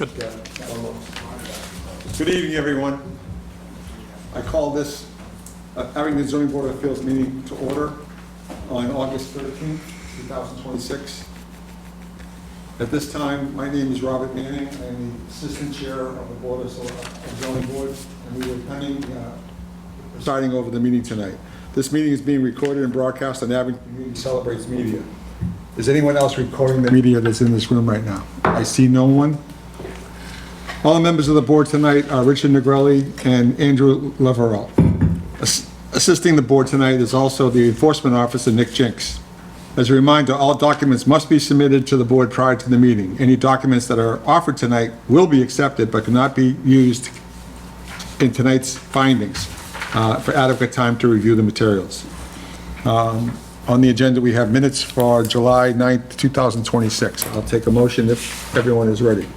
Good. Good evening, everyone. I call this Abington Zoning Board of Appeals meeting to order on August 13th, 2026. At this time, my name is Robert Manning. I am the Assistant Chair of the Board of Zoning Board, and we are presiding over the meeting tonight. This meeting is being recorded and broadcast on Abington Community Celebrates Media. Is anyone else recording the media that's in this room right now? I see no one. All the members of the board tonight are Richard Negrelli and Andrew Leverell. Assisting the board tonight is also the Enforcement Officer, Nick Jinks. As a reminder, all documents must be submitted to the board prior to the meeting. Any documents that are offered tonight will be accepted but cannot be used in tonight's findings for adequate time to review the materials. On the agenda, we have minutes for July 9th, 2026. I'll take a motion if everyone is ready.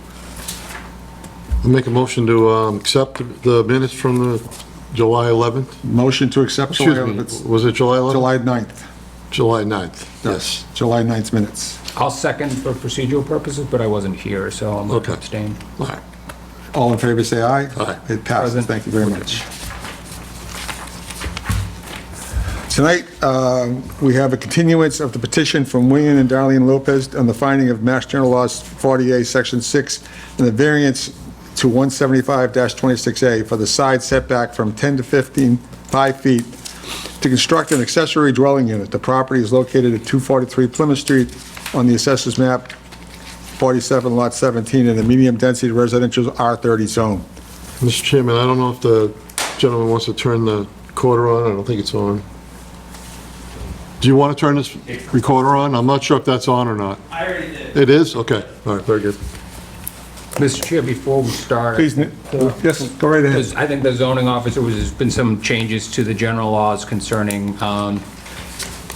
I'll make a motion to accept the minutes from the July 11th. Motion to accept July Excuse me, 11th. was it July 11th? July 9th. July 9th, yes. July 9th minutes. I'll second for procedural purposes, but I wasn't here, so I'm going to Okay. abstain. All right. All in favor, say aye. Aye. It passes. Present. Thank you very much. Tonight, we have a continuance of the petition from William and Darlene Lopez on the finding of Mass General Laws 48, Section 6, and the variance to 175-26A for the side setback from 10 to 5 feet to construct an accessory dwelling unit. The property is located at 243 Plymouth Street on the Assessors Map 47, Lot 17, in a medium-density residential R30 zone. Mr. Chairman, I don't know if the gentleman wants to turn the recorder on. I don't think it's on. Do you want to turn this recorder on? I'm not sure if that's on or not. I already did. It is? Okay. All right, very good. Mr. Chair, before we start, Please, Nick. Yes, go right ahead. because I think the zoning officer, there's been some changes to the general laws concerning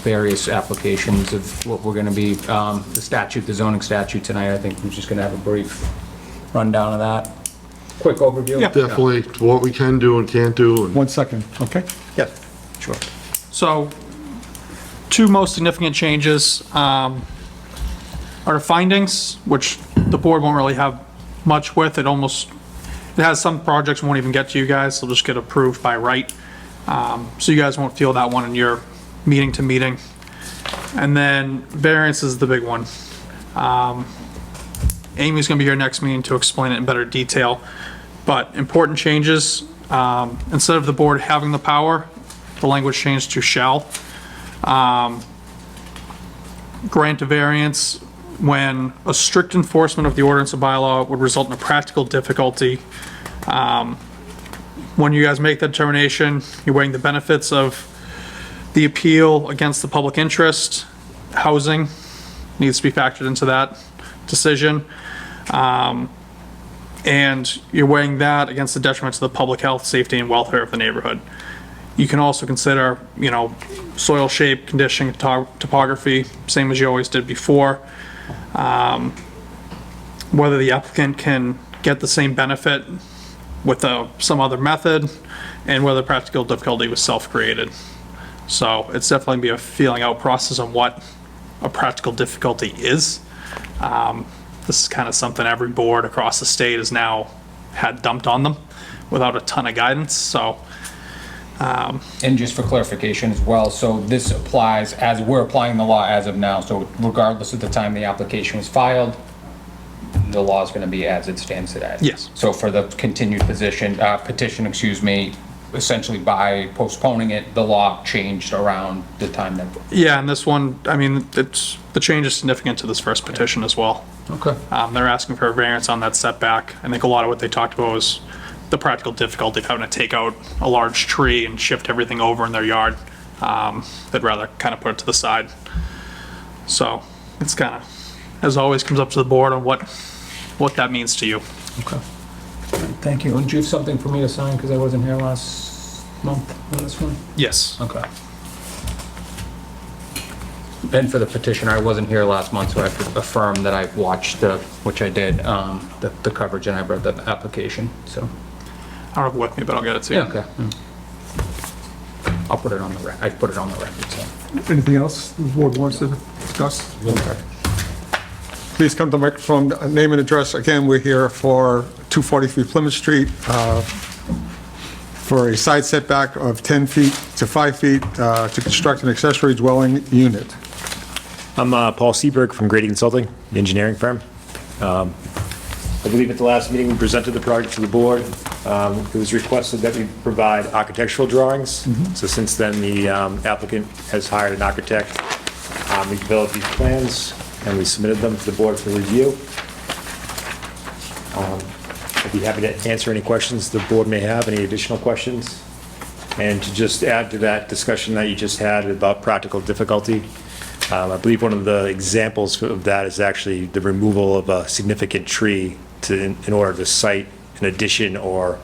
various applications of what we're going to be, the statute, the zoning statute tonight. I think we're just going to have a brief rundown of that. Quick overview? Yeah. Definitely what we can do and can't do. And 1 second, okay? Yes, sure. So, two most significant changes are the findings, which the board won't really have much with. It has some projects won't even get to you guys. They'll just get approved by right. So you guys won't feel that one in your meeting to meeting. And then variance is the big one. Amy's gonna be here next meeting to explain it in better detail. But important changes, instead of the board having the power, the language changed to shall. Grant a variance when a strict enforcement of the ordinance or bylaw would result in a practical difficulty. When you guys make that determination, you're weighing the benefits of the appeal against the public interest. Housing needs to be factored into that decision. And you're weighing that against the detriment to the public health, safety, and welfare of the neighborhood. You can also consider, soil shape, condition, topography, same as you always did before. Whether the applicant can get the same benefit with some other method, and whether practical difficulty was self-created. So it's definitely be a feeling out process on what a practical difficulty is. This is kind of something every board across the state has now had dumped on them without a ton of guidance, so. And just for clarification as well, so this applies as, we're applying the law as of now, so regardless of the time the application was filed, the law is going to be as it stands today? Yes. So for the continued petition, essentially by postponing it, the law changed around the time that... Yeah, and this one, the change is significant to this first petition as well. Okay. They're asking for a variance on that setback. I think a lot of what they talked about was the practical difficulty of having to take out a large tree and shift everything over in their yard. They'd rather kind of put it to the side. So it's kind of, as always, comes up to the board on what that means to you. Okay. Thank you. And do you have something for me to sign, because I wasn't here last month on this one? Yes. Okay. And for the petitioner, I wasn't here last month, so I have to affirm that I watched which I did, the coverage, and I read the application, so. I don't have it with me, but I'll get it to you. Yeah, okay. I'll put it on the I put it on the record, so. Anything else the board wants to discuss? Okay. please come to the microphone, name and address. Again, we're here for 243 Plymouth Street for a side setback of 10 feet to 5 feet to construct an accessory dwelling unit. I'm Paul Seberg from Grady Consulting, the engineering firm. I believe at the last meeting, we presented the project to the board. It was requested that we provide architectural drawings. So since then, the applicant has hired an architect. We developed these plans, and we submitted them to the board for review. I'd be happy to answer any questions the board may have, any additional questions. And to just add to that discussion that you just had about practical difficulty, I believe one of the examples of that is actually the removal of a significant tree in order to site an addition or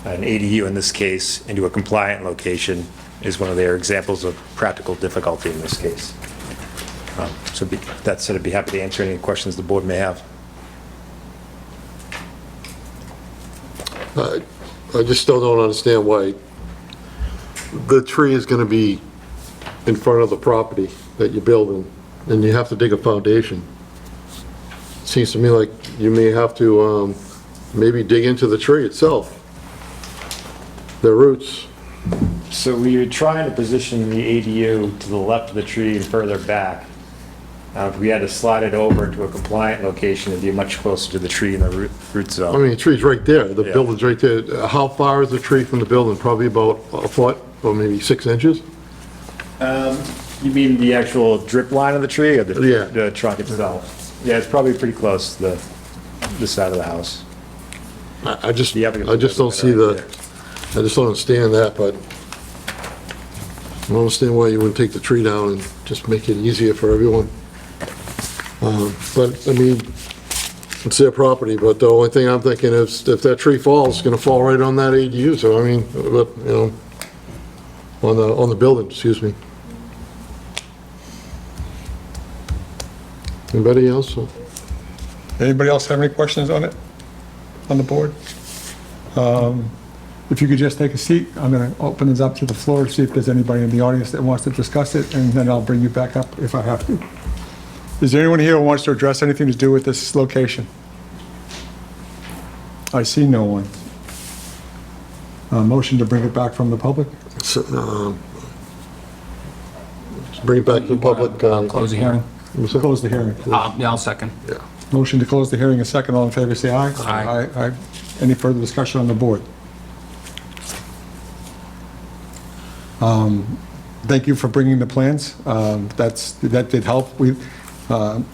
an ADU in this case into a compliant location is one of their examples of practical difficulty in this case. So that said, I'd be happy to answer any questions the board may have. I just still don't understand why the tree is gonna be in front of the property that you're building, and you have to dig a foundation. Seems to me like you may have to, maybe dig into the tree itself, the roots. So we were trying to position the ADU to the left of the tree and further back. If we had to slide it over to a compliant location, it'd be much closer to the tree in the root I zone. mean, the tree's right there, the Yeah. building's right there. How far is the tree from the building? Probably about a foot, or maybe 6 inches? You mean the actual drip line of the tree or Yeah. the trunk itself? Yeah, it's probably pretty close to the side of the house. I just The applicant's don't see right the, I just don't understand that, but I don't understand why you wouldn't take the tree down and just make it easier for everyone. But, I mean, it's their property, but the only thing I'm thinking is if that tree falls, it's gonna fall right on that ADU, so I mean, but, you know, on the building, excuse me. Anybody else? Anybody else have any questions on it, on the board? If you could just take a seat, I'm going to open this up to the floor, see if there's anybody in the audience that wants to discuss it, and then I'll bring you back up if I have to. Is there anyone here who wants to address anything to do with this location? I see no one. Motion to bring it back from the public? So, bring it back to the public. Close the hearing. Close the hearing. Yeah, I'll second. Yeah. Motion to close the hearing, a second. All in favor, say aye. Aye. Aye. Any further discussion on the board? Thank you for bringing the plans. That did help.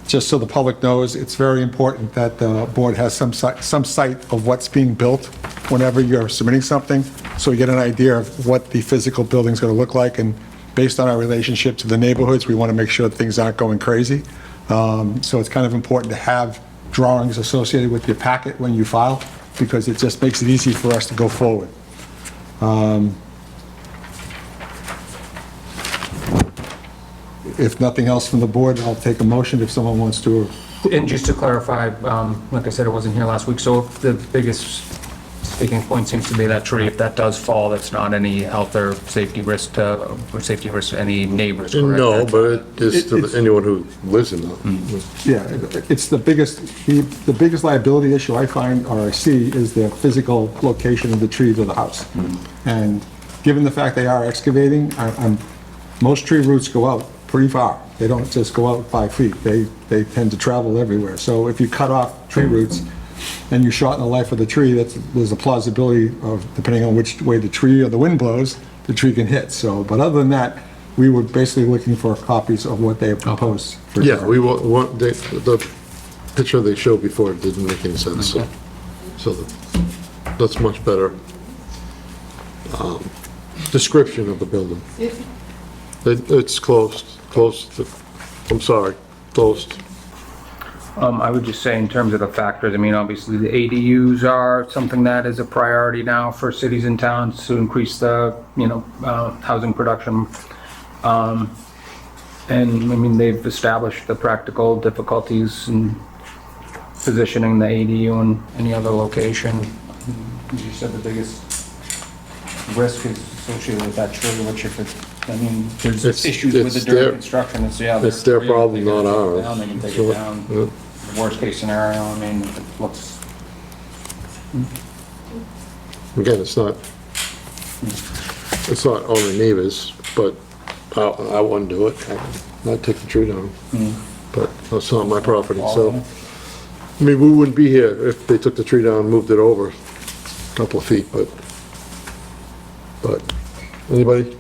Just so the public knows, it's very important that the board has some sight of what's being built whenever you're submitting something, so you get an idea of what the physical building's going to look like. And based on our relationship to the neighborhoods, we want to make sure that things aren't going crazy. So it's kind of important to have drawings associated with your packet when you file, because it just makes it easy for us to go forward. If nothing else from the board, I'll take a motion if someone wants to. And just to clarify, like I said, I wasn't here last week, so if the biggest sticking point seems to be that tree. If that does fall, that's not any health or safety risk to any neighbors, correct? No, but it is to anyone who lives in them. Yeah, it's the biggest liability issue I find, or I see, is the physical location of the tree to the house. And given the fact they are excavating, most tree roots go out pretty far. They don't just go out 5 feet. They tend to travel everywhere. So if you cut off tree roots and you shorten the life of the tree, there's a plausibility of, depending on which way the tree or the wind blows, the tree can hit. So, but other than that, we were basically looking for copies of what they have proposed. for Yeah, drawing. we want, the picture they showed before didn't make any sense, so that's much better description of the building. It's closed, I'm sorry, closed. I would just say in terms of the factors, I mean, obviously the ADUs are something that is a priority now for cities and towns to increase the, housing production. And I mean, they've established the practical difficulties in positioning the ADU in any other location. As you said, the biggest risk is associated with that tree, which if there's issues with the it's dirt their- construction, it's their problem, not ours. They can take So, it down. worst-case scenario, I mean, it looks, Again, it's not only neighbors, but I wouldn't do it. I'd take the tree down. But that's not my property, so. I mean, we wouldn't be here if they took the tree down and moved it over a couple of feet, but, anybody?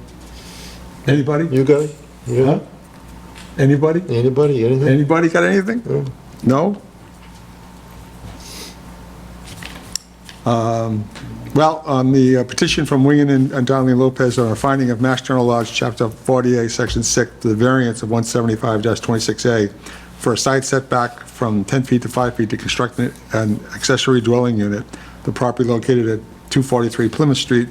Anybody? You guy? Huh? Anybody? Anybody, anything? Anybody got anything? No? Well, on the petition from Wingen and Donnelly Lopez on a finding of Mass General Laws, Chapter 48, Section 6, the variance of 175-26A for a side setback from 10 feet to 5 feet to construct an accessory dwelling unit, the property located at 243 Plymouth Street,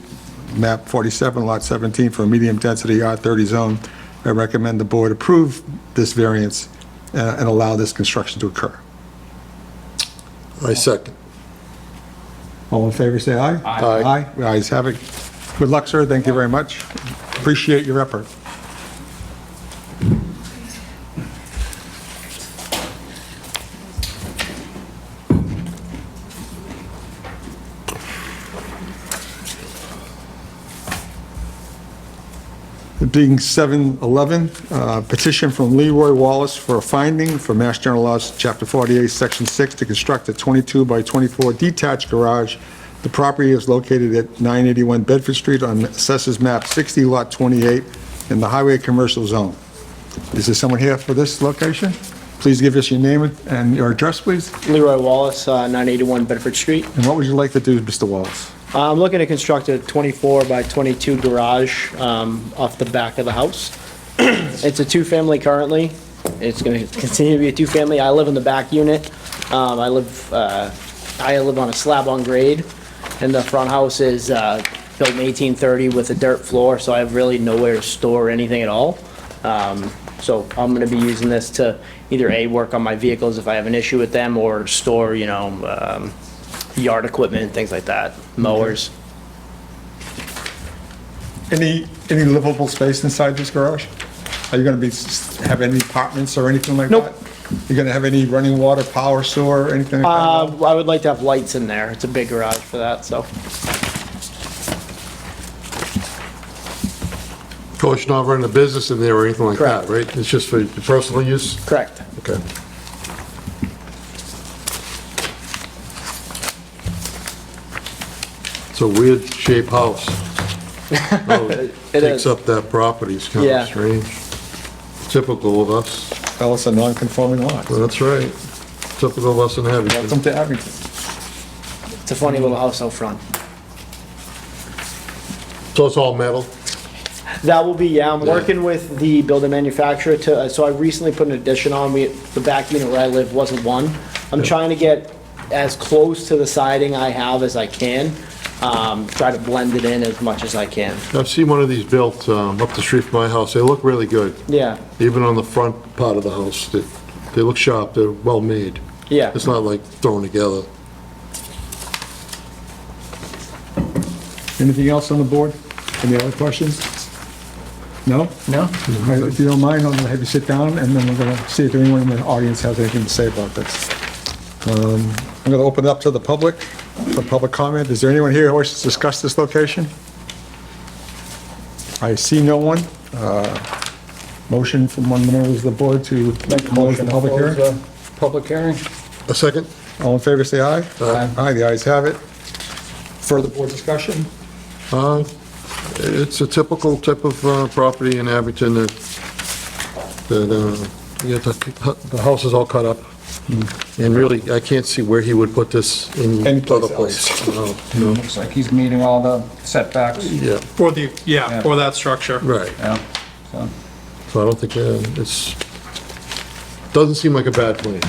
map 47, lot 17, for a medium-density R30 zone. I recommend the board approve this variance and allow this construction to occur. I second. All in favor, say aye. Aye. Aye, the ayes have it. Good luck, sir, thank you very much. Appreciate your effort. It being 7:11, petition from Leroy Wallace for a finding for Mass General Laws, Chapter 48, Section 6, to construct a 22 by 24 detached garage. The property is located at 981 Bedford Street on Assessors Map 60, Lot 28, in the Highway Commercial Zone. Is there someone here for this location? Please give us your name and your address, please. Leroy Wallace, 981 Bedford Street. And what would you like to do, Mr. Wallace? I'm looking to construct a 24 by 22 garage off the back of the house. It's a two-family currently. It's going to continue to be a two-family. I live in the back unit. I live on a slab on grade, and the front house is built in 1830 with a dirt floor, so I have really nowhere to store anything at all. So I'm going to be using this to either A, work on my vehicles if I have an issue with them, or store, yard equipment, things like that, mowers. Any livable space inside this garage? Are you going to have any apartments or anything like that? Nope. You going to have any running water, power, sewer, anything like that? I would like to have lights in there. It's a big garage for that, so. Of course, you're not running a business in there or anything like that, Correct. right? It's just for your personal use? Correct. Okay. It's a weird shaped house. Oh, It Takes is. up that property, it's kind Yeah. of strange. Typical of us. Well, it's a non-conforming lot. That's right. Typical of us in Abington. Welcome to Abington. It's a funny little house out front. So it's all metal? That will be, yeah, I'm working with the building manufacturer to, so I recently put an addition on. The back unit where I live wasn't one. I'm trying to get as close to the siding I have as I can. Try to blend it in as much as I can. I've seen one of these built up the street from my house. They look really good. Yeah, Even on the front part of the house, they look sharp, they're well made. yeah. It's not like thrown together. Anything else on the board? Any other questions? No? no? All right, if you don't mind, I'm going to have you sit down, and then we're going to see if anyone in the audience has anything to say about this. I'm going to open it up to the public for public comment. Is there anyone here who wishes to discuss this location? I see no one. Motion from one of the members of the board to close the public hearing? Public hearing? A second? All in favor, say aye. Aye. Aye, the ayes have it. Further board discussion? It's a typical type of property in Abington that you get the house is all cut up. And really, I can't see where he would put this in Any place other place. No, no. Looks like he's meeting all the setbacks. Yeah, For for that structure. right. Yeah, so, So I don't think doesn't seem like a bad plan.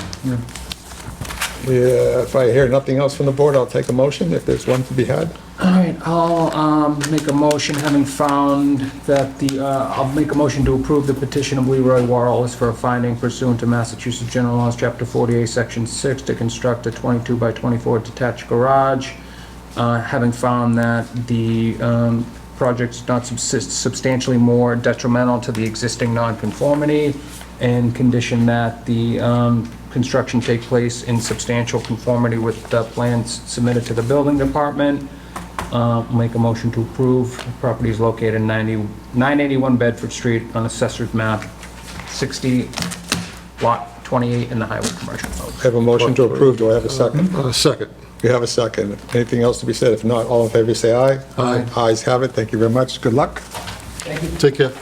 Yeah, if I hear nothing else from the board, I'll take a motion if there's one to be had. all right, I'll make a motion, having found that I'll make a motion to approve the petition of Leroy Wallace for a finding pursuant to Massachusetts General Laws, Chapter 48, Section 6, to construct a 22 by 24 detached garage. Having found that the project's not substantially more detrimental to the existing nonconformity, and condition that the construction take place in substantial conformity with the plans submitted to the building department. Make a motion to approve. The property is located in 981 Bedford Street on Assessor's Map 60, Lot 28 in the Highway Commercial Code. I have a motion to approve. Do I have a second? Second. We have a second. Anything else to be said? If not, all in favor, say aye. Aye. Ayes have it. Thank you very much. Good luck. Take care.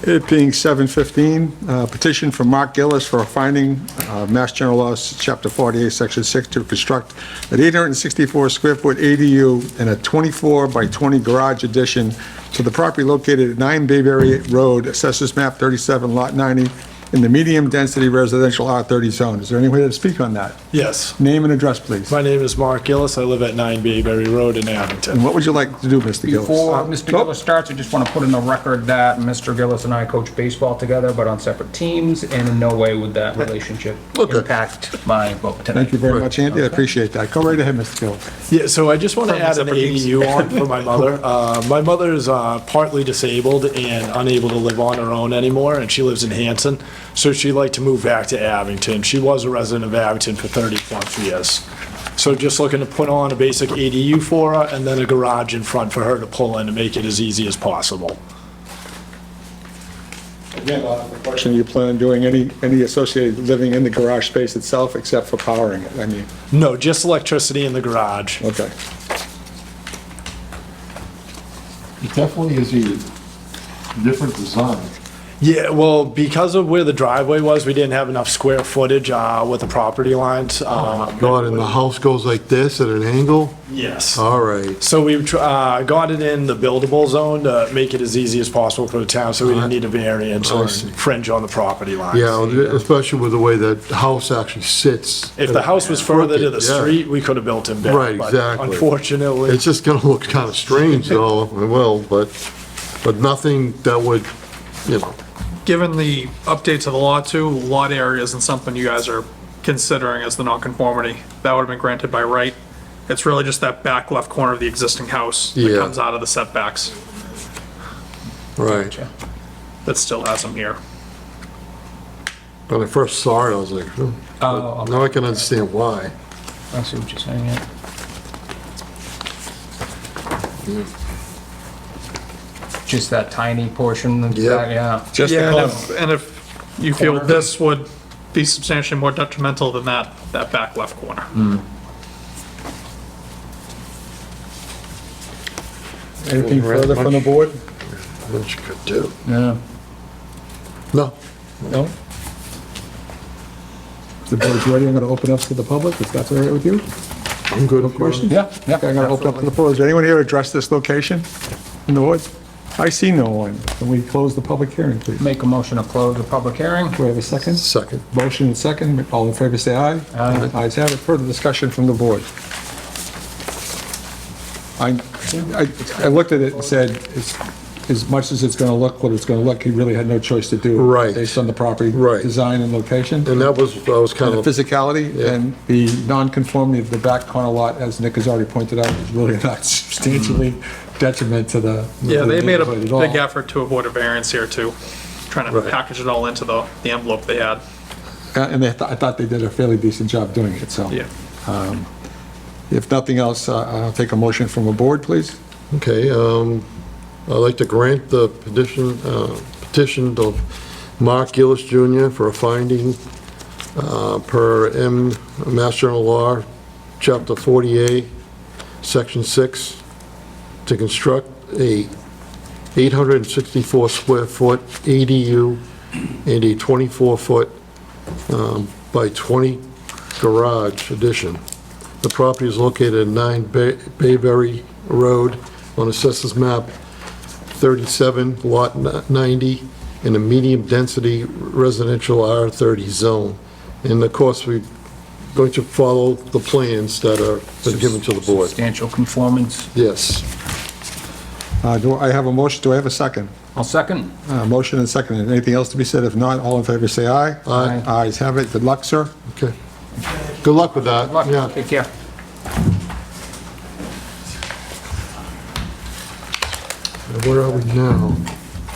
It being 7:15, petition from Mark Gillis for a finding, Mass General Laws, Chapter 48, Section 6, to construct an 864 square foot ADU and a 24 by 20 garage addition to the property located at 9 Bayberry Road, Assessors Map 37, Lot 90, in the medium-density residential R30 zone. Is there any way to speak on that? Yes. Name and address, please. My name is Mark Gillis. I live at 9 Bayberry Road in Abington. And what would you like to do, Mr. Gillis? Before Mr. Gillis starts, I just want to put in the record that Mr. Gillis and I coach baseball together, but on separate teams, and in no way would that relationship Okay. impact my vote tonight. Thank you very much, Andy. I appreciate that. Go right ahead, Mr. Gillis. Yeah, so I just want to From add an separate teams. ADU on for my mother. My mother is partly disabled and unable to live on her own anymore, and she lives in Hanson, so she'd like to move back to Abington. She was a resident of Abington for 30-plus years. So just looking to put on a basic ADU for her, and then a garage in front for her to pull in to make it as easy as possible. Again, the question, you plan on doing any associated living in the garage space itself except for powering it? I mean, No, just electricity in the garage. okay. It definitely is a different design. Yeah, well, because of where the driveway was, we didn't have enough square footage with the property lines. God, and the house goes like this at an angle? Yes. All right. So we've got it in the buildable zone to make it as easy as possible for the town, so we didn't need a variance or infringe on the property lines. Yeah, especially with the way that house actually sits. If the house was further to the Yeah. street, we could have built it better. Right, but exactly. Unfortunately, It's just gonna look kind of strange though, it will, but nothing that would, you know, Given the update to the lot too, lot area isn't something you guys are considering as the nonconformity. That would have been granted by right. It's really just that back left corner of the existing house that Yeah. comes out of the setbacks right. that still has them here. When I first saw it, I was like, hmm. Oh, okay. Now I can understand why. I see what you're saying, yeah. Just that tiny portion, Yeah. yeah. Just the Yeah, corner. and if you feel this would be substantially more detrimental than that back left corner. Anything further from the board? What you could do. Yeah. No, No? The board's ready, I'm going to open up to the public, if that's all right with you? I'm good. Questions? Yeah, yeah. Okay, I'm going to open up to the floor. Is there anyone here to address this location in the woods? I see no one. Can we close the public hearing, please? Make a motion to close the public hearing. Do we have a second? Second. Motion and second. All in favor, say aye. Aye. Ayes have it. Further discussion from the board. I looked at it and said, as much as it's going to look what it's going to look, he really had no choice to do. Right. Based on the property. Right. Design and location. And that was kind And the of, physicality Yeah. and the non-conformity of the back corner lot, as Nick has already pointed out, is really not substantially detriment to the. Yeah, to the they made a neighborhood at all. big effort to avoid a variance here too, trying to Right. package it all into the envelope they had. And I thought they did a fairly decent job doing it, so. Yeah. If nothing else, I'll take a motion from the board, please. okay, I'd like to grant the petition of Mark Gillis Jr. for a finding per Mass General Law, Chapter 48, Section 6, to construct a 864 square foot ADU and a 24-foot by 20 garage addition. The property is located at 9 Bayberry Road on Assessors Map 37, Lot 90, in a medium-density residential R30 zone. And of course, we're going to follow the plans that are been given to the board. Substantial conformance. Yes. Do I have a motion? Do I have a second? I'll second. Motion and second. Anything else to be said? If not, all in favor say aye. Aye. Ayes have it. Good luck, sir. Okay. Good luck with that. Good luck. Yeah. Take care. Where are we now?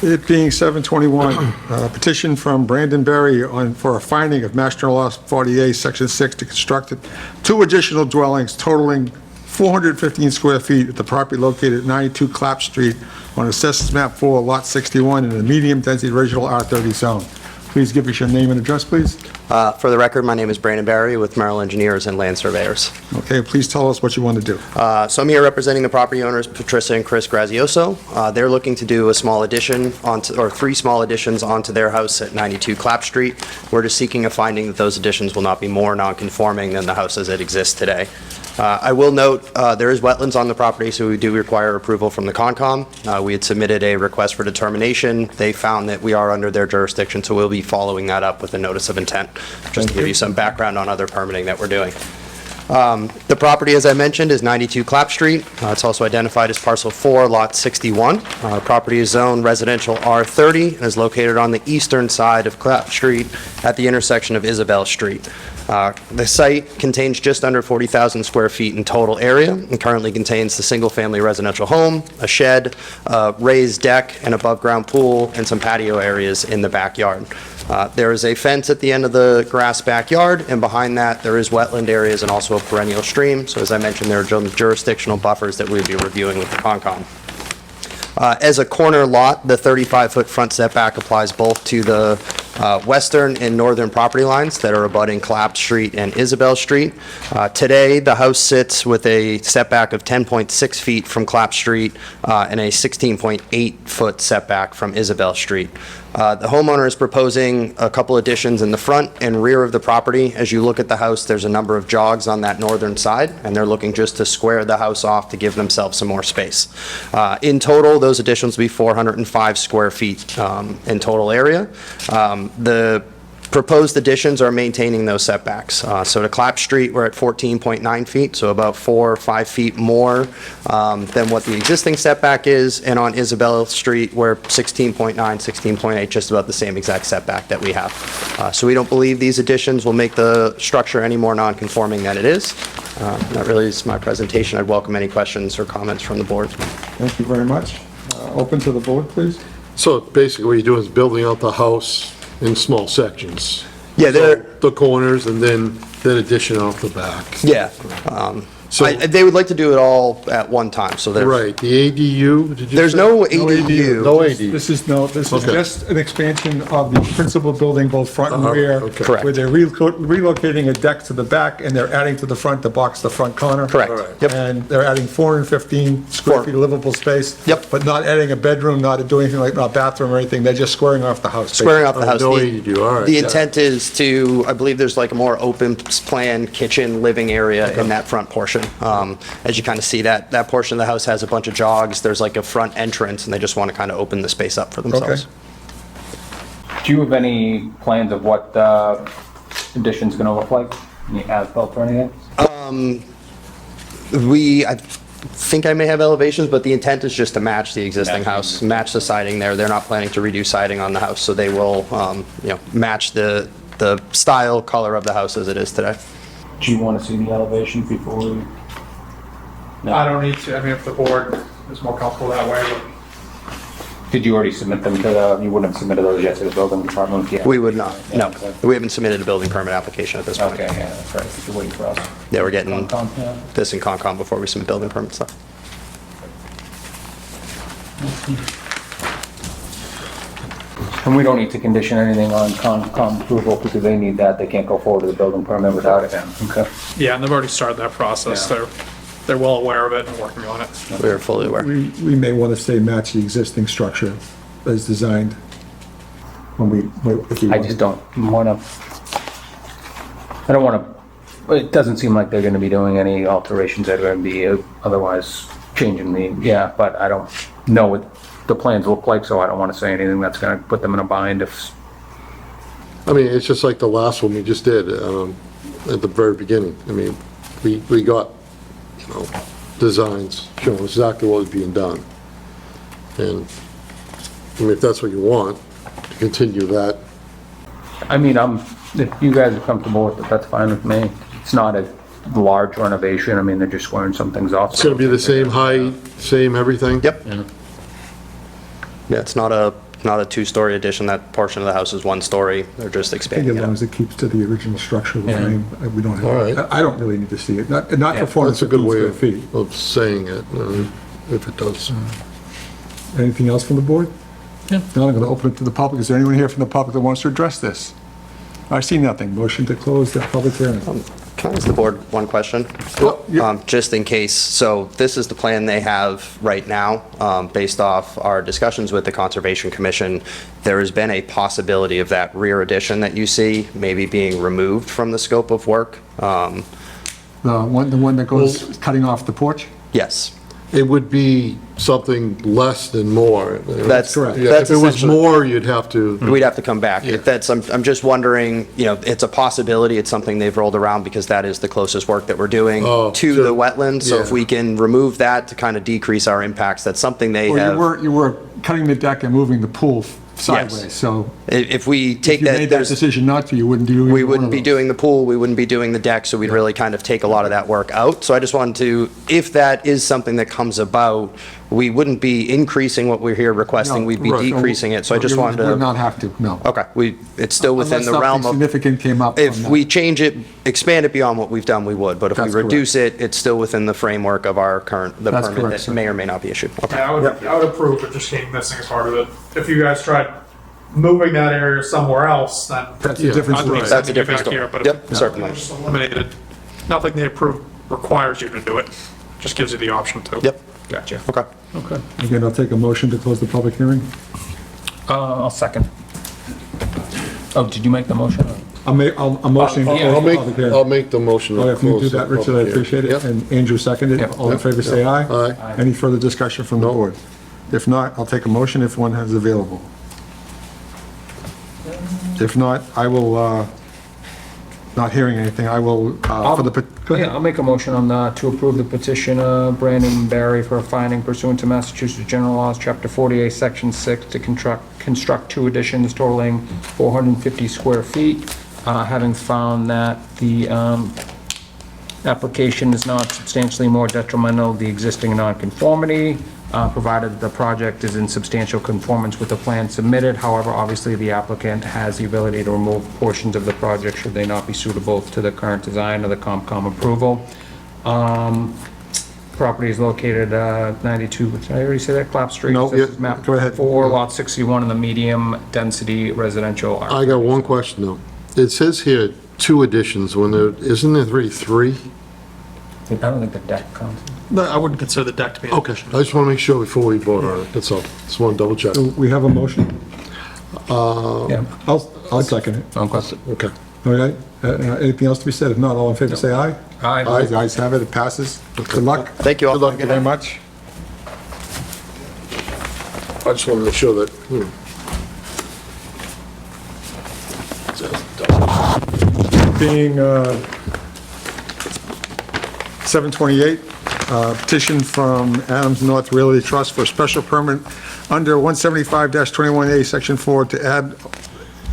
It being 7:21, petition from Brandon Berry for a finding of Mass General Law 48, Section 6, to construct 2 additional dwellings totaling 415 square feet at the property located at 92 Clapp Street on Assessors Map 4, Lot 61, in the medium-density regional R30 zone. Please give us your name and address, please. For the record, my name is Brandon Barry with Merrill Engineers and Land Surveyors. Okay, please tell us what you want to do. So I'm here representing the property owners, Patricia and Chris Grazioso. They're looking to do a small addition or 3 small additions onto their house at 92 Clapp Street. We're just seeking a finding that those additions will not be more non-conforming than the house as it exists today. I will note, there is wetlands on the property, so we do require approval from the Concom. We had submitted a request for determination. They found that we are under their jurisdiction, so we'll be following that up with a notice of intent, just to give you some background on other permitting that we're doing. The property, as I mentioned, is 92 Clapp Street. It's also identified as parcel 4, lot 61. Property is zoned residential R30 and is located on the eastern side of Clapp Street at the intersection of Isabel Street. The site contains just under 40,000 square feet in total area and currently contains the single-family residential home, a shed, a raised deck, an above-ground pool, and some patio areas in the backyard. There is a fence at the end of the grass backyard, and behind that, there is wetland areas and also a perennial stream. So as I mentioned, there are jurisdictional buffers that we'll be reviewing with the Concom. As a corner lot, the 35-foot front setback applies both to the western and northern property lines that are abutting Clapp Street and Isabel Street. Today, the house sits with a setback of 10.6 feet from Clapp Street and a 16.8-foot setback from Isabel Street. The homeowner is proposing a couple additions in the front and rear of the property. As you look at the house, there's a number of jogs on that northern side, and they're looking just to square the house off to give themselves some more space. In total, those additions will be 405 square feet in total area. The proposed additions are maintaining those setbacks. So to Clapp Street, we're at 14.9 feet, so about 4 or 5 feet more than what the existing setback is. And on Isabel Street, we're 16.9, 16.8, just about the same exact setback that we have. So we don't believe these additions will make the structure any more non-conforming than it is. That really is my presentation. I'd welcome any questions or comments from the board. Thank you very much. Open to the board, please. So basically what you're doing is building out the house in small sections. Yeah, So the corners and then addition off the back. Yeah. So- They would like to do it all at one time, so there's... Right, the ADU, did you There's say? no ADU. No ADU. This is Okay. just an expansion of the principal building, both front and rear. okay. Correct. Where they're relocating a deck to the back, and they're adding to the front to box the front corner. Correct. All right. Yep. And they're adding 415 square feet of livable space. Yep. But not adding a bedroom, not doing anything like a bathroom or anything, they're just squaring off the house. Squaring off the house. No The- ADU, all right, The yeah. intent is to, I believe there's like a more open plan, kitchen, living area in that front portion. As you kind of see, that portion of the house has a bunch of jogs. There's like a front entrance, and they just want to kind of open the space up for themselves. Do you have any plans of what the addition's gonna look like? Any as-built or anything? I think I may have elevations, but the intent is just to match the existing house, match the siding there. They're not planning to redo siding on the house, so they will, match the style, color of the house as it is today. Do you wanna see the elevation before we? No. I don't need to, I mean, if the board is more comfortable that way, but Did you already submit them to the, you wouldn't have submitted those yet to the building department? Yeah. We would not, no. Okay. We haven't submitted a building permit application at this point. Okay, yeah, that's right, you're waiting for us. Yeah, we're getting Concom, yeah. this in Concom before we submit building permit stuff. And we don't need to condition anything on Concom approval because they need that, they can't go forward with the building permit without it. Okay. yeah, and they've already started that process. Yeah. They're well aware of it and working on it. We are fully aware. We may want to say match the existing structure as designed when if we I just don't wanna, it doesn't seem like they're gonna be doing any alterations that are gonna be otherwise changing yeah, but I don't know what the plans look like, so I don't wanna say anything that's gonna put them in a bind if, I mean, it's just like the last one we just did, at the very beginning. I mean, we got, designs showing exactly what was being done. And, I mean, if that's what you want, to continue that, I mean, if you guys are comfortable with it, that's fine with me. It's not a large renovation, I mean, they're just squaring some things off. it's gonna be the same height, same everything? Yep. Yeah, it's not a two-story addition. That portion of the house is one story. They're just I think expanding as it long out. as it keeps to the original structure of the Yeah. frame, we don't All right. have, I don't really need to see it, not for Yeah. 415 That's a good way square feet. of saying it, if it does. Anything else from the board? Yeah. Now I'm going to open it to the public. Is there anyone here from the public that wants to address this? I see nothing. Motion to close the public hearing. Can I ask the board one question? Yeah. Just in case, so this is the plan they have right now, based off our discussions with the Conservation Commission. There has been a possibility of that rear addition that you see maybe being removed from the scope of work. The one that goes cutting off the porch? Yes. It would be something less than more. That's correct. Yeah, That's if it was essentially- more, you'd have to, We'd have to come back. Yeah. If that's, I'm just wondering, it's a possibility, it's something they've rolled around because that is the closest work that we're doing Oh, to so- the wetlands. So if yeah. we can remove that to kind of decrease our impacts, that's something they Well, have. you were cutting the deck and moving the pool sideways, so If we if take you that, made that there's, decision not to, you wouldn't do either we one wouldn't of be those. doing the pool, we wouldn't be doing the deck, so we'd really kind of take a lot of that work out. So I just wanted to, if that is something that comes about, we wouldn't be increasing what we're here requesting, No, we'd be right. decreasing it. So I just You wanted would to, not have to, no. okay, it's still within the Unless realm something of. significant came up from If that. we change it, expand it beyond what we've done, we would, but if we That's correct. reduce it, it's still within the framework of our current, the That's permit correct, that sir. may or may not be issued. Okay. Yeah, I would approve, it just came missing as part of it. If you guys tried moving that area somewhere else, then. That's a different I'd be story. That's a sending you different back story. here, but Yep, if certainly. it's just eliminated, nothing they approve requires you to do it, just gives you the option to. Yep, Gotcha. okay. Okay. Again, I'll take a motion to close the public hearing. I'll second. Oh, did you make the motion? I'm motioning to yeah. close I'll the make, public hearing. I'll make the motion. Oh, to if you do close the that, Richard, I public hearing. appreciate it. Yep. And Andrew seconded. Yep. All in favor, say aye. Aye. Any further discussion from the No. board? If not, I'll take a motion if one is available. If not, I will, not hearing anything, I will, for the, go Yeah, ahead. I'll make a motion on to approve the petition, Brandon Barry for a finding pursuant to Massachusetts General Laws, Chapter 48, Section 6, to construct two additions totaling 450 square feet, having found that the application is not substantially more detrimental to the existing nonconformity, provided the project is in substantial conformance with the plan submitted. However, obviously, the applicant has the ability to remove portions of the project should they not be suitable to the current design or the COMCOM approval. Property is located 92, did I already say that, Clap Street? No, This yeah, is map go ahead. 4, lot 61 in the medium-density residential. I got one question, though. It says here, two additions, when there, isn't there really three? I don't think the deck counts. No, I wouldn't consider the deck to be an Okay, I just want to make sure before we vote on it, that's all. Just want to double check. So we have a motion. Yeah. I'll second it. Okay. Okay. All right, anything else to be said? If not, all in favor, say aye. Aye. Aye, the ayes have it, it passes. Good luck. Thank you all. Good luck. Thank you very much. I just want to make sure that, Being 728, petition from Adams North Realty Trust for a special permit under 175-21A, Section 4, to add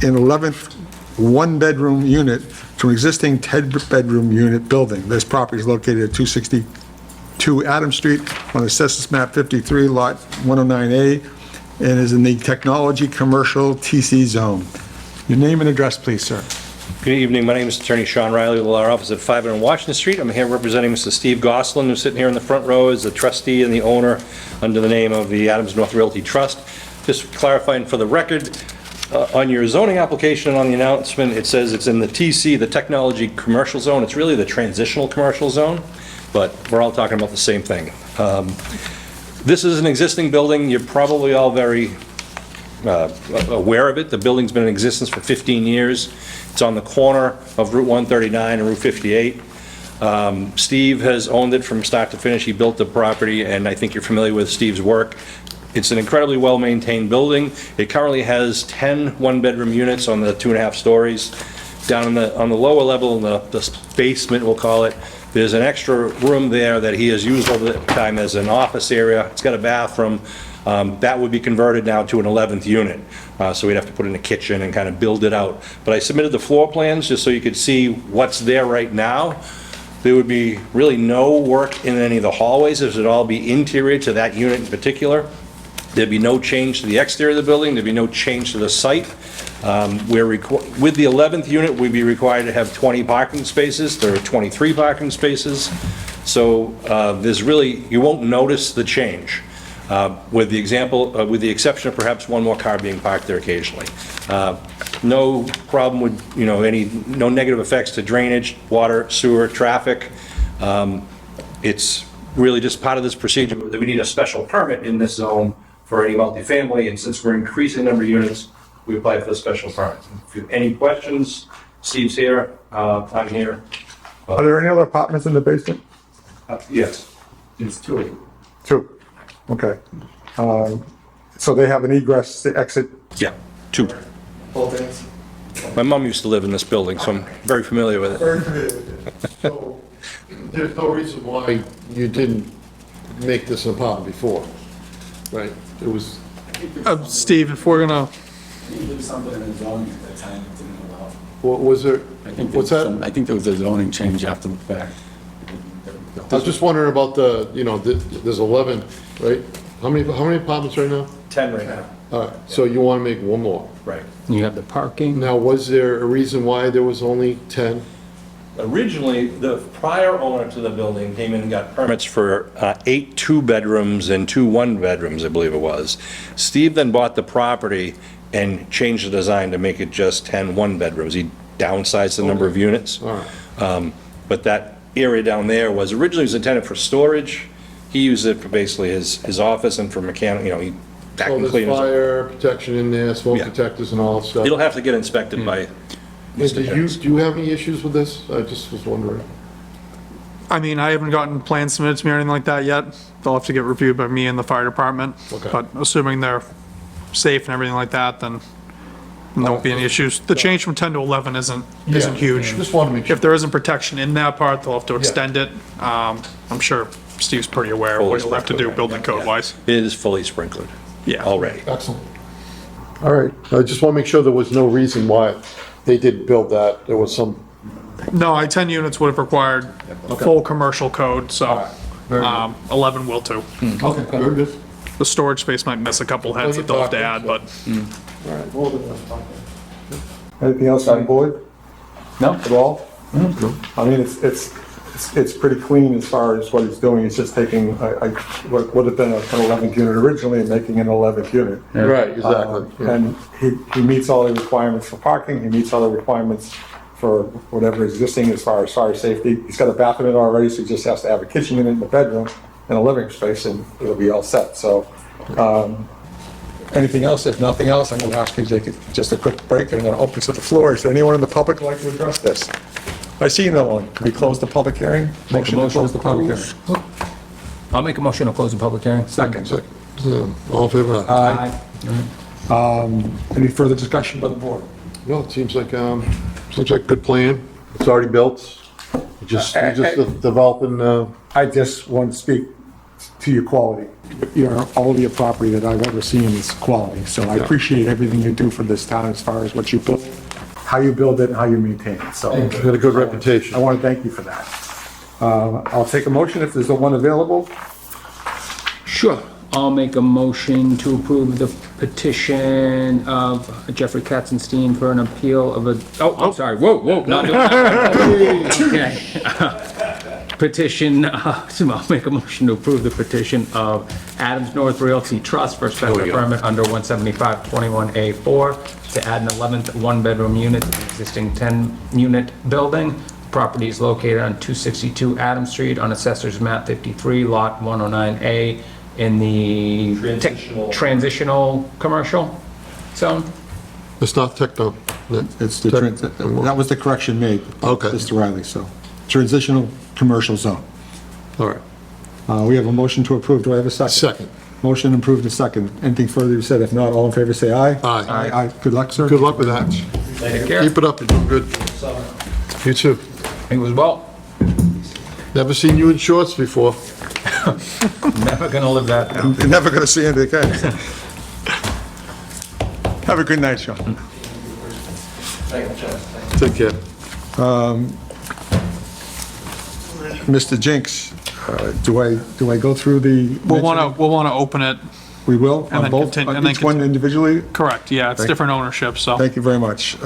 an 11th one-bedroom unit to an existing 10-bedroom unit building. This property is located at 262 Adams Street on Assessors Map 53, Lot 109A, and is in the Technology Commercial TC Zone. Your name and address, please, sir. Good evening, my name is Attorney Sean Riley with our office at 500 Washington Street. I'm here representing Mr. Steve Gosselin, who's sitting here in the front row as the trustee and the owner under the name of the Adams North Realty Trust. Just clarifying for the record, on your zoning application and on the announcement, it says it's in the TC, the Technology Commercial Zone. It's really the Transitional Commercial Zone, but we're all talking about the same thing. This is an existing building. You're probably all very aware of it. The building's been in existence for 15 years. It's on the corner of Route 139 and Route 58. Steve has owned it from start to finish. He built the property, and I think you're familiar with Steve's work. It's an incredibly well-maintained building. It currently has 10 one-bedroom units on the 2.5 stories. Down on the lower level, in the basement, we'll call it, there's an extra room there that he has used over the time as an office area. It's got a bathroom. That would be converted now to an 11th unit. So we'd have to put in a kitchen and kind of build it out. But I submitted the floor plans just so you could see what's there right now. There would be really no work in any of the hallways. This would all be interior to that unit in particular. There'd be no change to the exterior of the building, there'd be no change to the site. With the 11th unit, we'd be required to have 20 parking spaces. There are 23 parking spaces. So there's really, you won't notice the change, with the exception of perhaps one more car being parked there occasionally. No problem with, no negative effects to drainage, water, sewer, traffic. It's really just part of this procedure that we need a special permit in this zone for any multifamily, and since we're increasing the number of units, we apply for the special permit. If you have any questions, Steve's here, I'm here. Are there any other apartments in the basement? Yes, there's two. Two. Okay. So they have an egress, exit? Yeah, two. Both ends? My mom used to live in this building, so I'm very familiar with it. Very familiar with it. So, there's no reason why you didn't make this an apartment before, right? It was, Steve, if we're gonna, There was something in the zoning at that time that didn't allow. what was there, I think what's there was that? some- I think there was a zoning change after the fact. I was just wondering about there's 11, right? How many apartments right now? 10 right now. All right, so you want to make one more. Right. You have the parking. Now, was there a reason why there was only 10? Originally, the prior owner to the building came in and got permits for 8 two-bedrooms and 2 one-bedrooms, I believe it was. Steve then bought the property and changed the design to make it just 10 one-bedrooms. He downsized the number of units. All right. But that area down there was originally intended for storage. He used it for basically his office and for mechanic, he Oh, vacuum there's cleaners. fire protection in there, smoke Yeah. detectors and all that stuff. It'll have to get inspected by And do you have any issues with this? I just was wondering. I mean, I haven't gotten plans submitted to me or anything like that yet. They'll have to get reviewed by me and the fire department. Okay. But assuming they're safe and everything like that, then there won't be any issues. The change from 10 to 11 isn't huge. Just wanted to make sure. If there isn't protection in that part, they'll have to extend it. I'm sure Steve's pretty aware of what he'll have to do building code wise. It is fully sprinkled. Yeah. Already. Excellent. All right, I just want to make sure there was no reason why they didn't build that. There was some, No, 10 units would have required full commercial code, so very good. 11 will too. Okay, very good. The storage space might miss a couple heads that they'll have to add, but Anything else on board? No? At all? I mean, it's pretty clean as far as what he's doing. He's just taking what would have been an 11th unit originally and making an 11th unit. Right, exactly. Yeah. And he meets all the requirements for parking, he meets all the requirements for whatever existing as far as fire safety. He's got a bathroom in it already, so he just has to have a kitchen unit in the bedroom and a living space, and it'll be all set, so. Anything else? If nothing else, I'm gonna ask you to take just a quick break, and I'm gonna open to the floor. Is there anyone in the public who'd like to address this? I see no one. Can we close the public hearing? Make a motion to close the public hearing. I'll make a motion to close the public hearing. Second. All in favor? Aye. Any further discussion by the board? No, it seems like a good plan. It's already built. You're just developing, I just want to speak to your quality. All of your property that I've ever seen is quality, so I appreciate everything you do for this town as far as what you build, how you build it, and how you maintain it, so. you had a good I reputation. want to thank you for that. I'll take a motion if there's one available. Sure. I'll make a motion to approve the petition of Jeffrey Katzenstein for an appeal of a, I'm sorry, whoa, not doing that. Okay. Petition, I'll make a motion to approve the petition of Adams North Realty Trust for a special permit under 175-21A4 to add an 11th one-bedroom unit to the existing 10-unit building. The property is located on 262 Adams Street on Assessor's Map 53, Lot 109A, in the transitional commercial zone. It's not techno. That was the correction made. Okay. Mr. Riley, so, transitional commercial zone. All right. We have a motion to approve. Do I have a second? Second. Motion approved and second. Anything further you said? If not, all in favor, say aye. Aye. Aye. Good luck, sir. Good luck with that. Take care. Keep it up, you're doing good. You too. It was well. Never seen you in shorts before. Never gonna live that down. You're never going to see anything again. Have a good night, Sean. Take care. Mr. Jinks, do I go through the? we'll want to open it We will, And on then both, continue- on and then each one individually? Correct, yeah, it's different ownership, so. Thank you very much.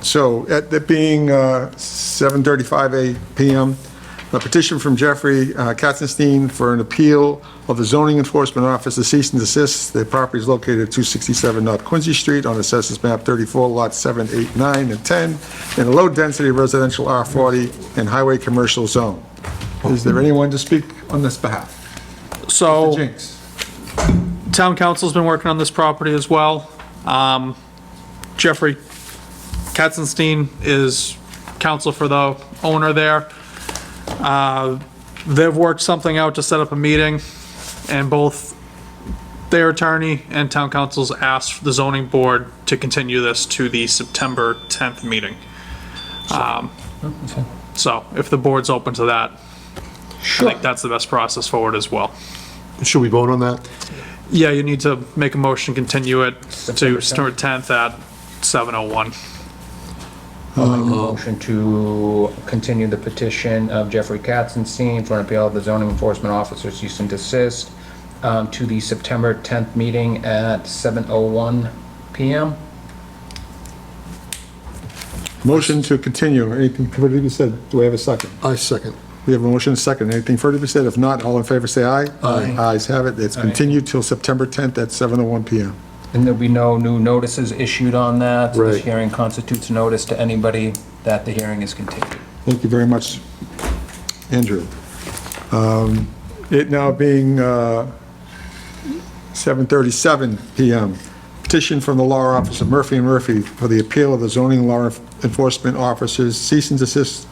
So, at it being 7:35 p.m., a petition from Jeffrey Katzenstein for an appeal of the zoning enforcement officer cease and desist. The property is located at 267 North Quincy Street on Assessors Map 34, lots 7, 8, 9, and 10, in a low-density residential R40 and highway commercial zone. Is there anyone to speak on this behalf? So. Jinx. Town council's been working on this property as well. Jeffrey Katzenstein is counsel for the owner there. They've worked something out to set up a meeting, and both their attorney and town council's asked the zoning board to continue this to the September 10th meeting. So if the board's open to that, I think that's the best process forward as well. Should we vote on that? Yeah, you need to make a motion, continue it September to September 10th at 7:01. I'll make a motion to continue the petition of Jeffrey Katzenstein for an appeal of the zoning enforcement officer's cease and desist to the September 10th meeting at 7:01 PM. Motion to continue. Anything further to be said? Do I have a second? I second. We have a motion and a second. Anything further to be said? If not, all in favor say aye. Aye. Ayes have it. It's continued till September 10th at 7:01 PM. And there'll be no new notices issued on that. Right. This hearing constitutes notice to anybody that the hearing is continued. Thank you very much, Andrew. It now being 7:37 PM, petition from the law office of Murphy and Murphy for the appeal of the zoning law enforcement officer's cease and desist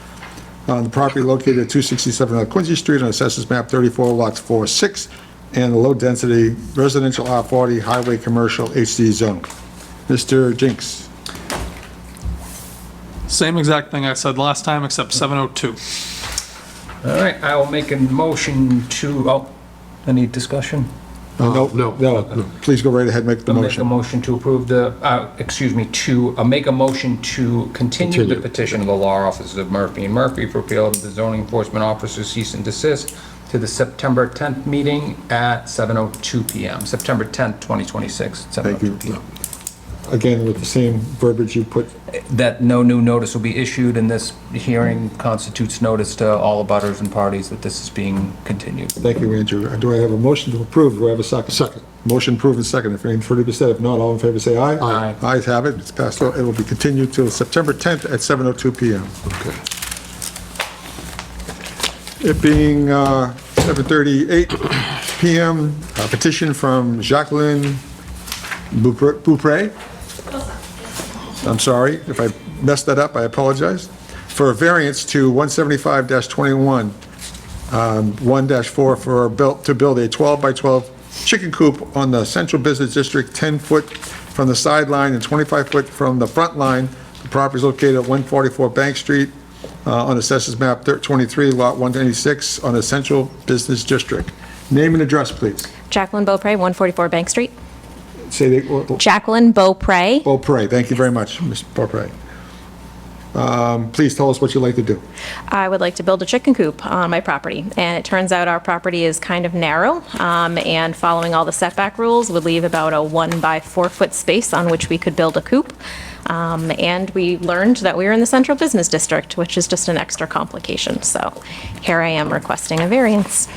on the property located at 267 North Quincy Street on Assessors Map 34, lots 4, 6, and the low-density residential R40 highway commercial HD zone. Mr. Jinks. Same exact thing I said last time, except 7:02. All right, I will make a motion to, any discussion? No, please go right ahead, make the I'll make a motion. motion to approve the, make a motion to continue the Continue. petition of the law offices of Murphy and Murphy for appeal of the zoning enforcement officer's cease and desist to the September 10th meeting at 7:02 PM, September 10th, 2026, at Thank you. 7:02 PM. Again, with the same verbiage you put. That no new notice will be issued, and this hearing constitutes notice to all abutters and parties that this is being continued. Thank you, Andrew. Do I have a motion to approve? Do I have a second? Second. Motion approved and second. If anything further to be said, if not, all in favor say aye. Aye. Ayes have it. It's passed. It will be continued till September 10th at 7:02 PM. Okay. It being 7:38 PM, a petition from Jacqueline Beaupre. I'm sorry if I messed that up, I apologize. For a variance to 175-21, 1-4 to build a 12 by 12 chicken coop on the Central Business District, 10 foot from the sideline and 25 foot from the front line. The property is located at 144 Bank Street on Assessors Map 23, Lot 196, on the Central Business District. Name and address, please. Jacqueline Beaupre, 144 Bank Street. Say the, Jacqueline Beaupre. Beaupre, thank you very much, Ms. Beaupre. Please tell us what you'd like to do. I would like to build a chicken coop on my property, and it turns out our property is kind of narrow, and following all the setback rules would leave about a 1 by 4 foot space on which we could build a coop. And we learned that we were in the Central Business District, which is just an extra complication. So here I am requesting a variance.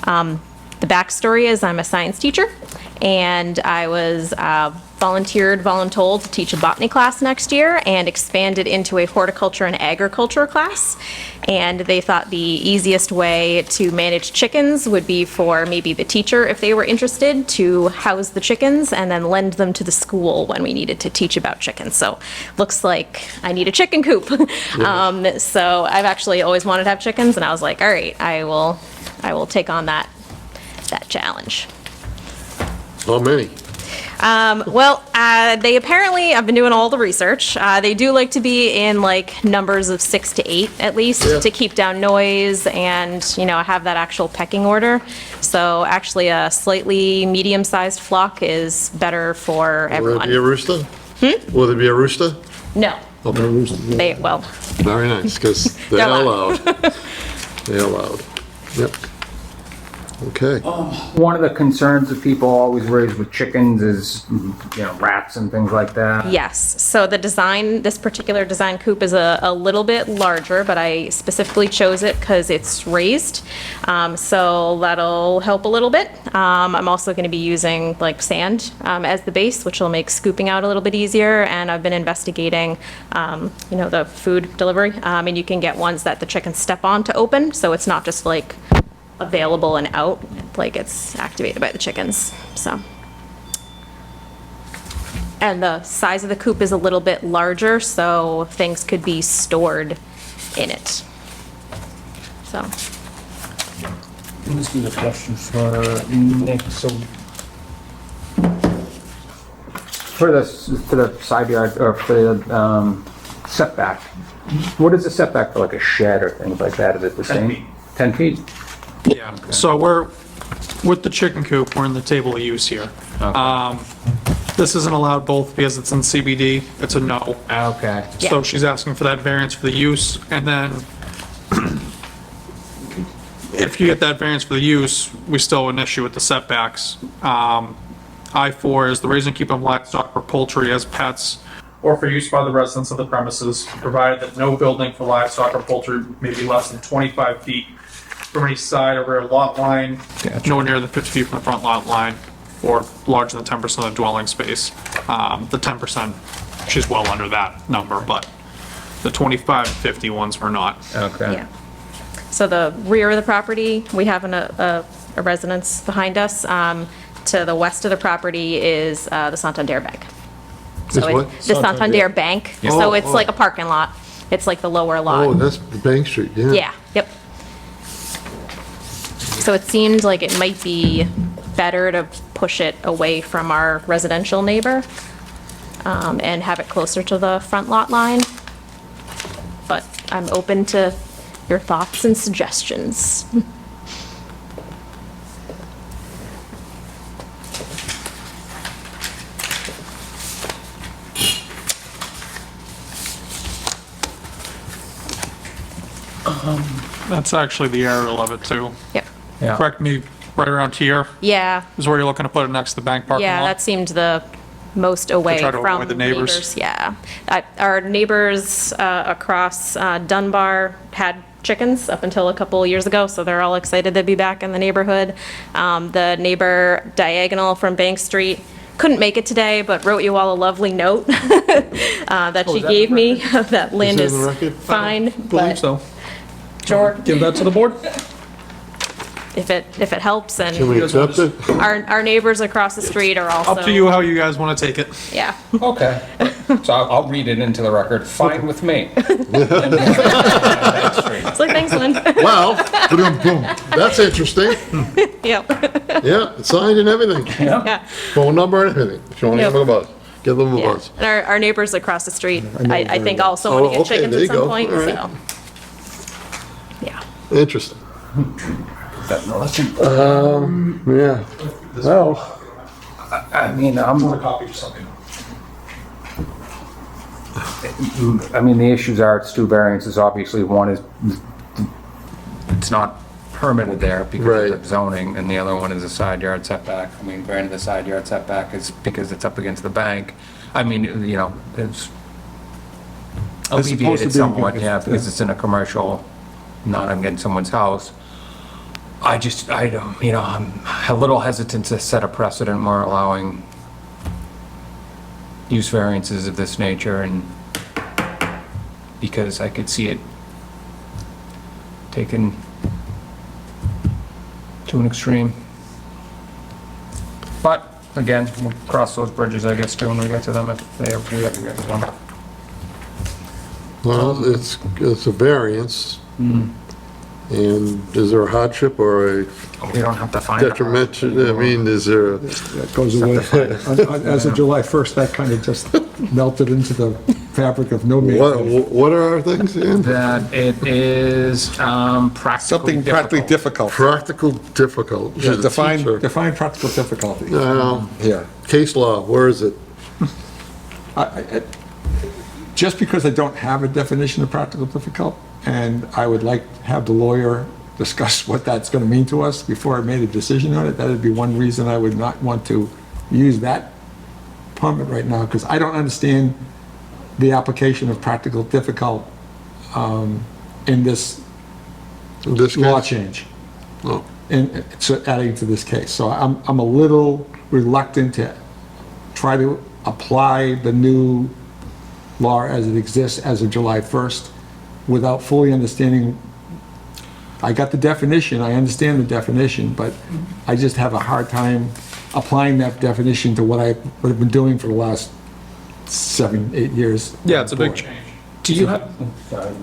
The backstory is I'm a science teacher, and I was voluntold to teach a botany class next year and expanded into a horticulture and agriculture class. And they thought the easiest way to manage chickens would be for maybe the teacher, if they were interested, to house the chickens and then lend them to the school when we needed to teach about chickens. So looks like I need a chicken coop. So I've actually always wanted to have chickens, and I was like, all right, I will take on that challenge. How many? They apparently, I've been doing all the research, they do like to be in like numbers of 6 to 8 at least, Yeah. to keep down noise and, have that actual pecking order. So actually a slightly medium-sized flock is better for Will there be a everyone. rooster? Will there be a rooster? No, they, well, Very nice, because they're They're allowed. They're allowed. Yep. Okay. One of the concerns that people always raise with chickens is, rats and things like that. Yes, so the design, this particular design coop is a little bit larger, but I specifically chose it because it's raised. So that'll help a little bit. I'm also going to be using like sand as the base, which will make scooping out a little bit easier. And I've been investigating, the food delivery. And you can get ones that the chickens step on to open, so it's not just like available and out, like it's activated by the chickens, so. And the size of the coop is a little bit larger, so things could be stored in it. So, This is a question for Nick, so for the side yard, or for the setback, what is the setback for like a shed or things like that? Is it the 10 same? feet. 10 feet? Yeah, so with the chicken coop, we're in the table of use here. This isn't allowed both because it's in CBD, it's a no. Okay. Yeah. So she's asking for that variance for the use, and then if you get that variance for the use, we still have an issue with the setbacks. I-4 is the raising and keeping of livestock or poultry as pets or for use by the residents of the premises, provided that no building for livestock or poultry may be less than 25 feet from any side or rear lot line, nowhere near the 50 feet from the front lot line, or larger than 10% of the dwelling space. The 10%, she's well under that number, but the 25 and 50 ones were not. Okay. yeah. So the rear of the property, we have a residence behind us. To the west of the property is the Santander Bank. So Is what? it's the Santander Bank, so it's like a parking lot. It's like the lower lot. Oh, that's the Bank Street, yeah. Yeah, yep. So it seemed like it might be better to push it away from our residential neighbor, and have it closer to the front lot line. But I'm open to your thoughts and suggestions. That's actually the aerial of it too. Yep. Yeah. Correct me, right around here Yeah, is where you're looking to put it next to the bank parking lot? yeah, that seemed the most away try to from avoid the neighbors. Yeah. Our neighbors across Dunbar had chickens up until a couple years ago, so they're all excited to be back in the neighborhood. The neighbor diagonal from Bank Street couldn't make it today, but wrote you all a lovely note that she gave me, that land Is Oh, that in the is record? fine. Believe but so. George, Give that to the board? if it helps, Can we and accept it? our neighbors across the street are also. Up to you how you guys want to take it. Yeah. Okay. So I'll read it into the record. Fine with me. It's like, thanks, Lynn. Wow, boom, boom. That's interesting. Yep. Yeah, it's signed and everything. Yeah. Phone number and everything. If you want to give Yep. them a buzz, give them a Yeah. buzz. And our neighbors across the street, I think also want Oh, to get okay, chickens there at you some go. point, All right. so. Yeah. Interesting. That notion. Yeah. Well, I mean, Copy or something. the issues are, it's two variances, obviously. One is, it's not permitted there because Right. of zoning, and the other one is a side yard setback. I mean, granted, the side yard setback is because it's up against the bank. I mean, it's alleviated somewhat, yeah, because it's in a commercial, not against someone's house. I don't, I'm a little hesitant to set a precedent more allowing use variances of this nature, and because I could see it taken to an extreme. But again, we'll cross those bridges, I guess, too, when we get to them, if we have to get to them. well, it's a variance. And is there a hardship or a We don't have to find out. detriment? I mean, is there, That goes away. As of July 1st, that kind of just melted into the fabric of no maintenance. what are our things again? That it is practically Something practically difficult. Practical difficult. Yeah, She's a teacher. define practical difficulty. Yeah. Case law, where is it? Just because I don't have a definition of practical difficult, and I would like to have the lawyer discuss what that's going to mean to us before I made a decision on it. That'd be one reason I would not want to use that permit right now, because I don't understand the application of practical difficult in this This law case? change, Oh, and so adding to this case. So I'm a little reluctant to try to apply the new law as it exists as of July 1st without fully understanding. I got the definition, I understand the definition, but I just have a hard time applying that definition to what I've been doing for the last 7, 8 years. Yeah, it's a big change. Do you have, sorry,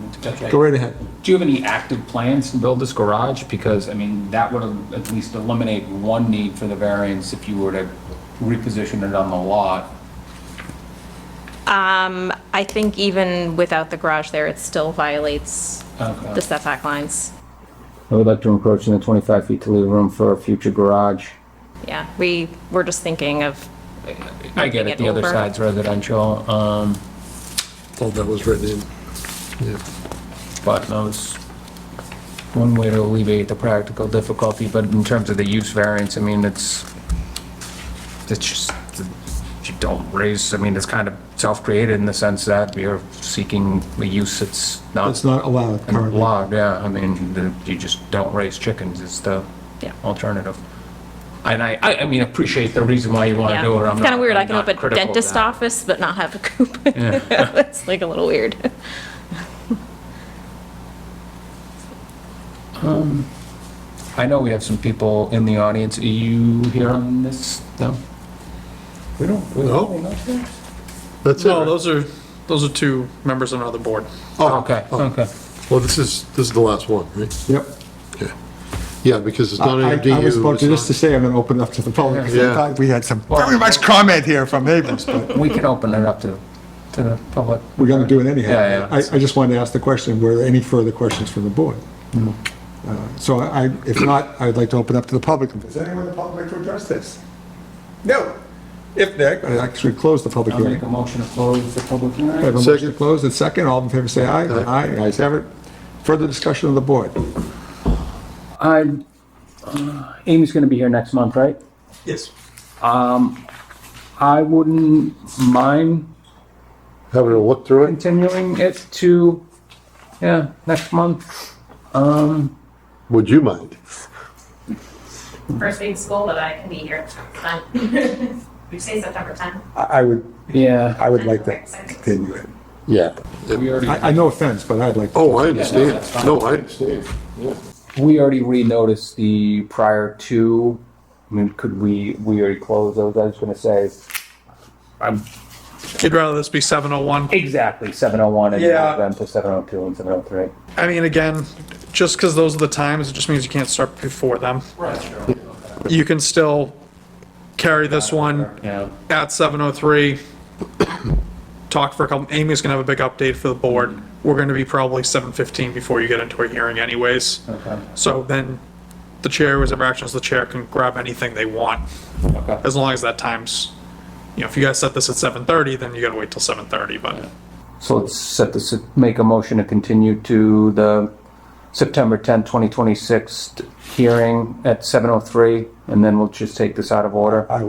Go right ahead. do you have any active plans to build this garage? Because, I mean, that would at least eliminate one need for the variance if you were to reposition it on the lot. I think even without the garage there, it still violates Okay. the setback lines. I would like to encroach in the 25 feet to leave room for a future garage. Yeah, we were just thinking of, I get Making it, it the other over. side's residential, oh, that was written in. Yeah. but no, it's one way to alleviate the practical difficulty, but in terms of the use variance, I mean, it's just, you don't raise, I mean, it's kind of self-created in the sense that you're seeking a use that's not It's not allowed currently. allowed, yeah, I mean, you just don't raise chickens is the Yeah. alternative. And I mean, appreciate the reason why you want to yeah. do it. I'm It's kind of not- weird, I I'm can not open a critical of dentist that. office but not have a coop. Yeah. It's like a little weird. I know we have some people in the audience. Are you here on this? No? We don't. No. That's it. No, right? those are two members of another board. Oh, Okay, oh. okay. Well, this is the last one, right? Yep. Okay. Yeah, because it's not I an ADU. was about it's to just not- to say I'm going to open it up to the public, because Yeah. I thought we had some very much comment here from neighbors, but We can open it up to the public. we're going to do it anyhow. Yeah, yeah. I just wanted to ask the question, were there any further questions from the board? So if not, I'd like to open up to the public. Does anyone in the public like to address this? No. If not, I actually close the public I'll make hearing. a motion to close the public I have hearing. a motion to Second. close and second. All in favor, say aye. Aye. Ayes have it. Further discussion of the board? Amy's gonna be here next month, right? Yes. I wouldn't mind Having a look through it? continuing it to, yeah, next month. Would you mind? First week of school, but I can be here. Fine. You say September 10th? I would like to continue it. Yeah. We already, I no offense, but I'd like to. Oh, I understand. No, I understand. Yeah. we already re-noticed the prior to, I mean, could we already close those? I was gonna say, You'd rather this be 701? exactly, 7:01 and Yeah. then to 7:02 and 7:03. I mean, again, just because those are the times, it just means you can't start before them. You can still carry this one Yeah. at 7:03, talk for a couple, Amy's gonna have a big update for the board. We're gonna be probably 7:15 before you get into a hearing anyways. Okay. So then, the chair, whoever actions the chair, can grab anything they want, Okay. as long as that time's, if you guys set this at 7:30, then you gotta wait till 7:30, but. So let's set this, make a motion to continue to the September 10th, 2026 hearing at 7:03, and then we'll just take this out of order. I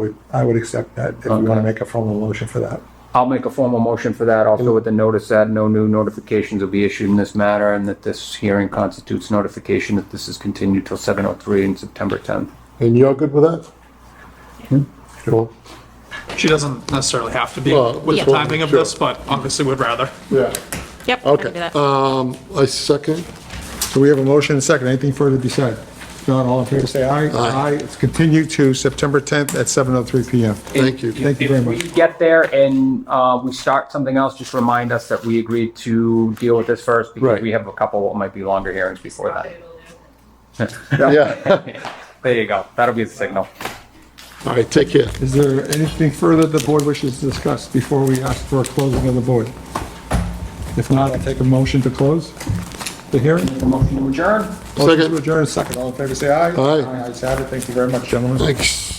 would accept that if you want to Okay. make a formal motion for that. I'll make a formal motion for that, also with the notice that no new notifications will be issued in this matter, and that this hearing constitutes notification that this is continued till 7:03 on September 10th. And you're good with that? Sure. She doesn't necessarily have to be Well, with Yeah. the timing of sure. this, but obviously would rather. Yeah. Yep. I can do Okay. that. I second. So we have a motion and a second. Anything further to be said? If not, all in favor, say aye. Aye. It's continued to September 10th at 7:03 PM. Thank you. Thank you very If much. we get there and we start something else, just remind us that we agreed to deal with this first, because Right. we have a couple what might be longer hearings before that. Yeah. There you go, that'll be the signal. All right, take care. Is there anything further the board wishes to discuss before we ask for a closing of the board? If not, I'll take a motion to close the hearing. The motion to adjourn? Motion Second. to adjourn, second. All in favor, say aye. Aye. Ayes have it. Thank you very much, gentlemen. Thanks.